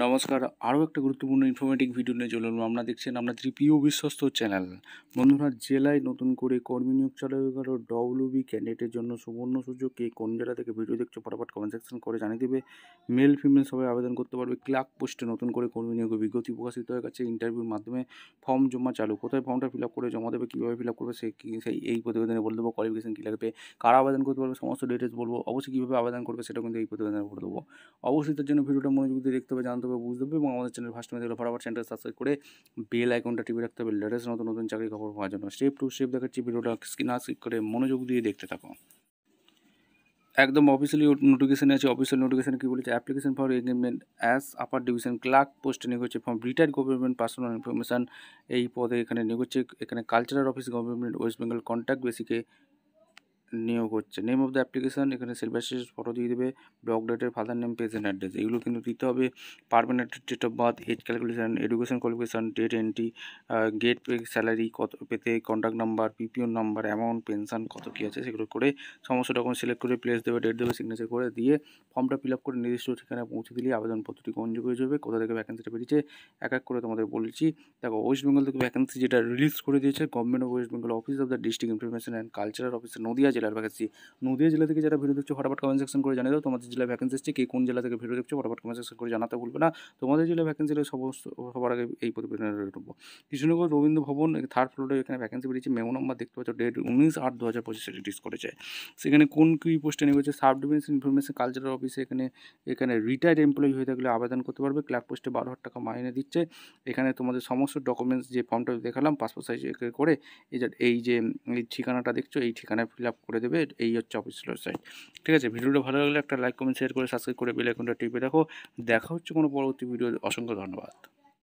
নমস্কার, আরও একটা গুরুত্বপূর্ণ ইনফরমেটিভ ভিডিও নিয়ে চলে এলাম। আপনারা দেখছেন আপনাদের প্রিয় বিশ্বস্ত চ্যানেল। বন্ধুরা, জেলায় নতুন করে কর্মী নিয়োগ চালু হয়ে গেল। ডব্লিউবি ক্যান্ডিডেটের জন্য সুবর্ণ সুযোগ। কে কোন জেলা থেকে ভিডিও দেখছো ফটাফট কমেন্ট সেকশন করে জানিয়ে দেবে। মেল ফিমেল সবাই আবেদন করতে পারবে। ক্লার্ক পোস্টে নতুন করে কর্মী নিয়োগের বিজ্ঞপ্তি প্রকাশিত হয়ে গেছে। ইন্টারভিউর মাধ্যমে ফর্ম জমা চালু। কোথায় ফর্মটা ফিল আপ করে জমা দেবে, কীভাবে ফিল আপ করবে সেই এই প্রতিবেদনে বলে দেবো। কোয়ালিফিকেশন কী লাগবে, কারা আবেদন করতে পারবে, সমস্ত ডিটেলস বলবো। অবশ্যই কীভাবে আবেদন করবে সেটাও কিন্তু এই প্রতিবেদনে বলে দেবো। অবশ্যই তার জন্য ভিডিওটা মনোযোগ দিয়ে দেখতে হবে, জানতে হবে, বুঝতে হবে এবং আমাদের চ্যানেল ফার্স্ট টাইম দেখলে ফটাফট চ্যানেলটা সাবস্ক্রাইব করে বেল আইকনটা টিপে রাখতে হবে লেটেস্ট নতুন নতুন চাকরি খবর পাওয়ার জন্য। স্টেপ টু স্টেপ দেখাচ্ছি, ভিডিওটা স্কিপ করে মনোযোগ দিয়ে দেখতে থাকো। একদম অফিসিয়ালি নোটিফিকেশানে আছে। অফিসিয়াল নোটিফিকেশানে কী বলেছে, application for engagement as upper division clerk পোস্টে নিয়োগ হচ্ছে from retired government personal information. এই পদে এখানে নিয়োগ হচ্ছে। এখানে cultural office government West Bengal contact বেসিকে নিয়োগ হচ্ছে। নেম অফ দ্য অ্যাপ্লিকেশান এখানে সেলফাসেস ফটো দিয়ে দেবে, ব্লক ডেটের, ফাদার নেম, প্রেজেন্ট অ্যাড্রেস এগুলো কিন্তু দিতে হবে। Permanent date of birth, age calculation, education qualification, date entry, gate pay, salary কত পেতে, contact number, PPO number, amount, pension কত কী আছে সেগুলো করে সমস্ত ডকুমেন্ট সিলেক্ট করে প্লেস দেবে, ডেট দেবে, সিগনেচার করে দিয়ে ফর্মটা ফিল আপ করে নির্দিষ্ট ঠিকানায় পৌঁছে দিলেই আবেদনপত্রটি গ্রহণযোগ্য হয়ে যাবে। কোথা থেকে ভ্যাকেন্সিটা বেরিয়েছে এক এক করে তোমাদের বলেছি। দেখো, ওয়েস্ট বেঙ্গল থেকে ভ্যাকেন্সি যেটা রিলিজ করে দিয়েছে government of West Bengal, office of the district information and cultural office, Nadia জেলার ভ্যাকেন্সি। নদিয়া জেলা থেকে যারা ভিডিও দেখছো ফটাফট কমেন্ট সেকশন করে জানিয়ে দাও তোমাদের জেলায় ভ্যাকেন্সি এসছে। কে কোন জেলা থেকে ভিডিও দেখছো ফটাফট কমেন্ট সেকশন করে জানাতে ভুলবে না। তোমাদের জেলায় ভ্যাকেন্সি সবার আগে এই প্রতিবেদনে দেবো। কৃষ্ণনগর রবীন্দ্র ভবন থার্ড ফ্লোরে এখানে ভ্যাকেন্সি বেরিয়েছে। মেমো নাম্বার দেখতে পাচ্ছ, ডেট 19/8/2025 রিলিজ করেছে। সেখানে কোন কী পোস্টে নিয়ে হচ্ছে, সাব ডিভিশন ইনফরমেশন কালচারাল অফিসে এখানে রিটায়ার্ড এমপ্লয়ি হয়ে থাকলে আবেদন করতে পারবে। ক্লার্ক পোস্টে 12,000 টাকা মাইনে দিচ্ছে। এখানে তোমাদের সমস্ত ডকুমেন্টস যে ফর্মটা দেখালাম পাসপোর্ট সাইজ করে এই ঠিকানাটা দেখছো এই ঠিকানায় ফিল আপ করে দেবে। এই হচ্ছে অফিসিয়াল ওয়েবসাইট। ঠিক আছে, ভিডিওটা ভালো লাগলে একটা লাইক, কমেন্ট, শেয়ার করে সাবস্ক্রাইব করে বেল আইকনটা টিপে রাখো। দেখা হচ্ছে কোনো পরবর্তী ভিডিও। অসংখ্য ধন্যবাদ।